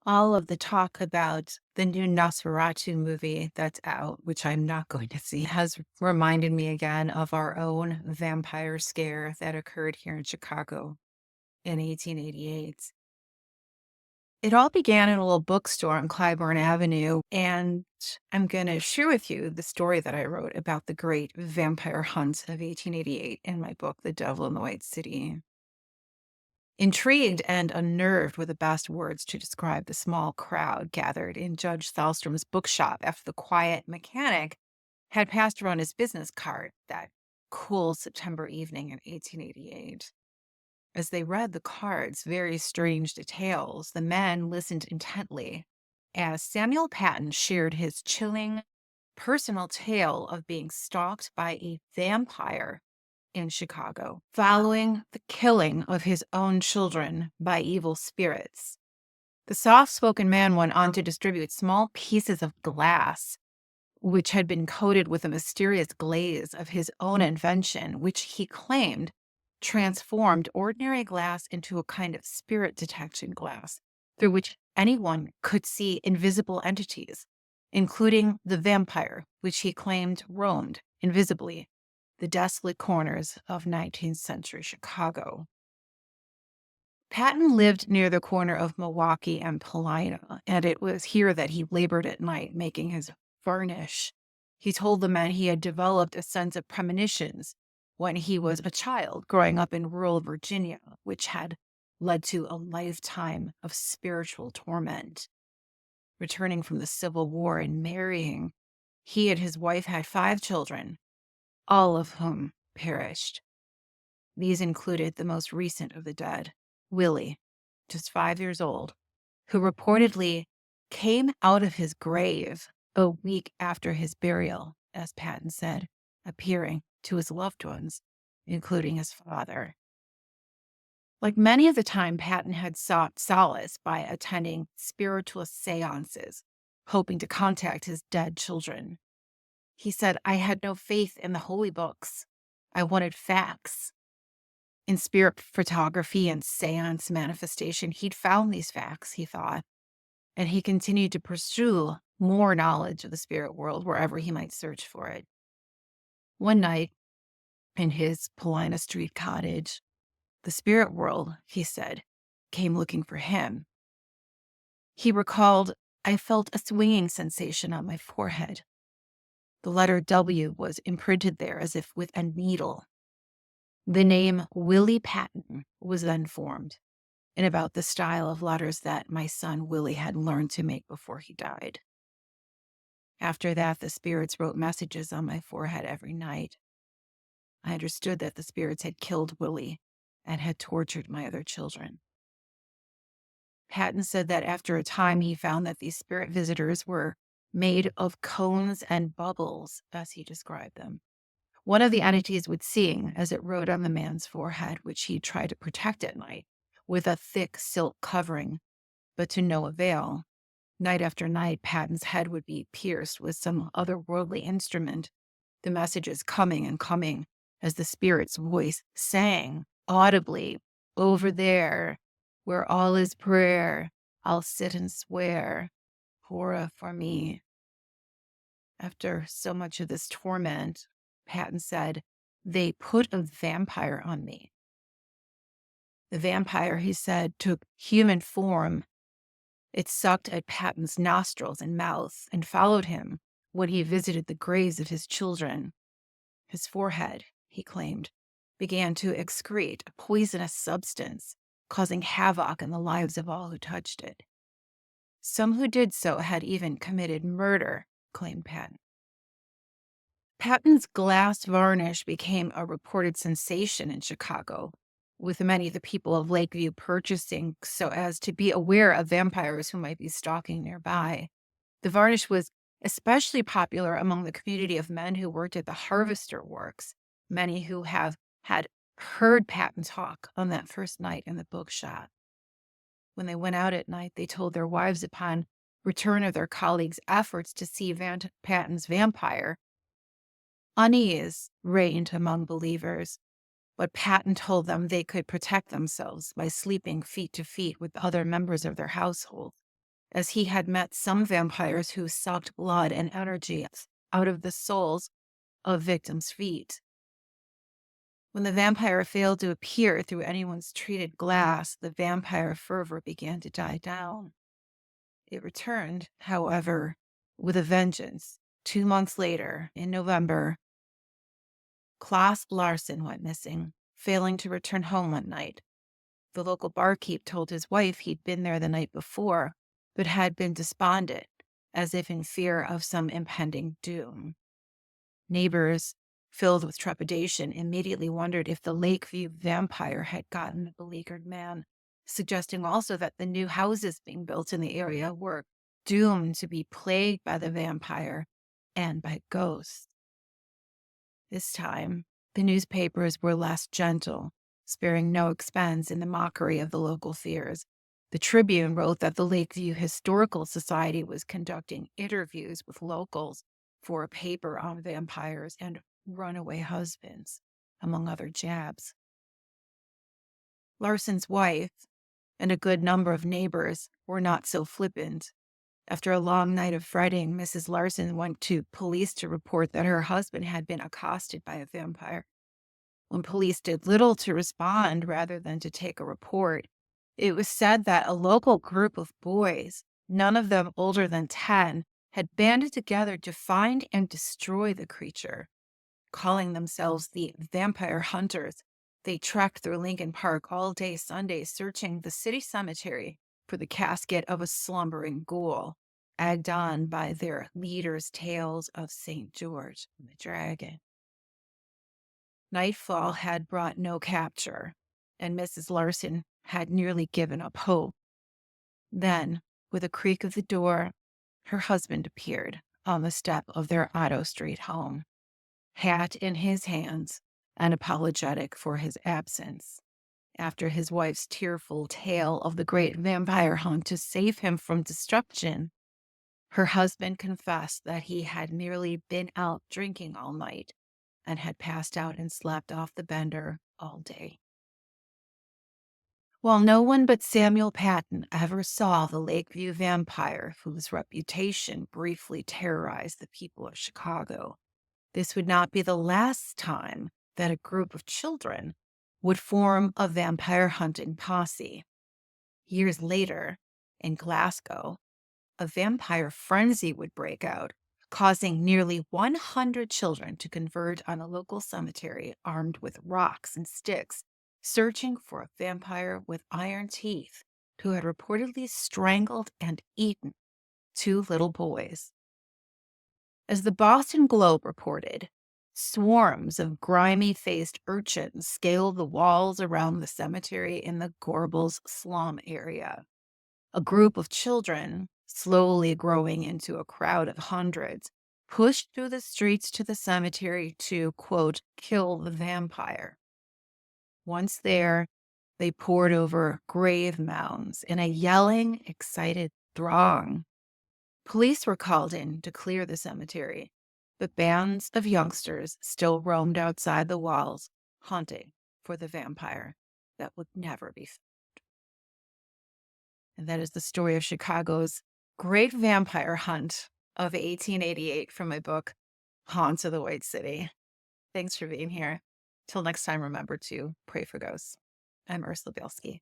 all of the talk about the new Nosferatu movie that's out, which I'm not going to see, has reminded me again of our own vampire scare that occurred here in Chicago in 1888. It all began in a little bookstore on Clybourne Avenue, and I'm going to share with you the story that I wrote about the great vampire hunt of 1888 in my book, The Devil in the White City. Intrigued and unnerved were the best words to describe the small crowd gathered in Judge Thalstrom's bookshop after the quiet mechanic had passed around his business card that cool September evening in 1888. As they read the card's very strange details, the men listened intently as Samuel Patton shared his chilling personal tale of being stalked by a vampire in Chicago, following the killing of his own children by evil spirits. The soft spoken man went on to distribute small pieces of glass, which had been coated with a mysterious glaze of his own invention, which he claimed transformed ordinary glass into a kind of spirit detection glass through which anyone could see invisible entities, including the vampire, which he claimed roamed invisibly the desolate corners of 19th century Chicago. Patton lived near the corner of Milwaukee and Paulina, and it was here that he labored at night making his varnish. He told the men he had developed a sense of premonitions when he was a child growing up in rural Virginia, which had led to a lifetime of spiritual torment. Returning from the Civil War and marrying, he and his wife had 5 children, all of whom perished. These included the most recent of the dead, Willie, just 5 years old, who reportedly came out of his grave a week after his burial, as Patton said, appearing to his loved ones, including his father. Like many of the time, Patton had sought solace by attending spiritualist seances, hoping to contact his dead children. He said, "I had no faith in the holy books. I wanted facts." In spirit photography and seance manifestation, he'd found these facts, he thought, and he continued to pursue more knowledge of the spirit world wherever he might search for it. One night, in his Paulina Street cottage, the spirit world, he said, came looking for him. He recalled, "I felt a swinging sensation on my forehead. The letter W was imprinted there as if with a needle. The name Willie Patton was then formed, in about the style of letters that my son Willie had learned to make before he died. After that, the spirits wrote messages on my forehead every night. I understood that the spirits had killed Willie and had tortured my other children." Patton said that after a time, he found that these spirit visitors were made of cones and bubbles, as he described them. One of the entities would sing as it wrote on the man's forehead, which he tried to protect at night with a thick silk covering, but to no avail. Night after night, Patton's head would be pierced with some otherworldly instrument, the messages coming and coming as the spirit's voice sang audibly, "Over there, where all is prayer, I'll sit and swear, Hora for me." After so much of this torment, Patton said, "They put a vampire on me." The vampire, he said, took human form. It sucked at Patton's nostrils and mouth and followed him when he visited the graves of his children. His forehead, he claimed, began to excrete a poisonous substance, causing havoc in the lives of all who touched it. Some who did so had even committed murder, claimed Patton. Patton's glass varnish became a reported sensation in Chicago, with many of the people of Lakeview purchasing so as to be aware of vampires who might be stalking nearby. The varnish was especially popular among the community of men who worked at the harvester works, many who have had heard Patton talk on that first night in the bookshop. When they went out at night, they told their wives upon return of their colleagues' efforts to see Patton's vampire, unease reigned among believers, but Patton told them they could protect themselves by sleeping feet to feet with other members of their household. as he had met some vampires who sucked blood and energy out of the souls of victims' feet. When the vampire failed to appear through anyone's treated glass, the vampire fervor began to die down. It returned, however, with a vengeance. 2 months later, in November, Klaas Larsen went missing, failing to return home one night. The local barkeep told his wife he'd been there the night before, but had been despondent, as if in fear of some impending doom. Neighbors, filled with trepidation, immediately wondered if the Lakeview vampire had gotten the beleaguered man, suggesting also that the new houses being built in the area were doomed to be plagued by the vampire and by ghosts. This time, the newspapers were less gentle, sparing no expense in the mockery of the local fears. The Tribune wrote that the Lakeview Historical Society was conducting interviews with locals for a paper on vampires and runaway husbands, among other jabs. Larsen's wife and a good number of neighbors were not so flippant. After a long night of fretting, Mrs. Larsen went to police to report that her husband had been accosted by a vampire. When police did little to respond rather than to take a report, it was said that a local group of boys, none of them older than 10, had banded together to find and destroy the creature. Calling themselves the Vampire Hunters, they trekked through Lincoln Park all day Sunday, searching the city cemetery for the casket of a slumbering ghoul, egged on by their leaders' tales of St. George and the Dragon. Nightfall had brought no capture, and Mrs. Larsen had nearly given up hope. Then, with a creak of the door, her husband appeared on the step of their Otto Street home, hat in his hands and apologetic for his absence. After his wife's tearful tale of the great vampire hunt to save him from destruction, her husband confessed that he had merely been out drinking all night and had passed out and slept off the bender all day. While no one but Samuel Patton ever saw the Lakeview vampire, whose reputation briefly terrorized the people of Chicago, this would not be the last time that a group of children would form a vampire hunting posse. Years later, in Glasgow, a vampire frenzy would break out, causing nearly 100 children to converge on a local cemetery armed with rocks and sticks, searching for a vampire with iron teeth who had reportedly strangled and eaten 2 little boys. As the Boston Globe reported, swarms of grimy-faced urchins scaled the walls around the cemetery in the Gorbals slum area. A group of children, slowly growing into a crowd of hundreds, pushed through the streets to the cemetery to, quote, kill the vampire. Once there, they poured over grave mounds in a yelling, excited throng. Police were called in to clear the cemetery, but bands of youngsters still roamed outside the walls, hunting for the vampire that would never be found. And that is the story of Chicago's Great Vampire Hunt of 1888 from my book, Haunts of the White City. Thanks for being here. Till next time, remember to pray for ghosts. I'm Ursula Bielski.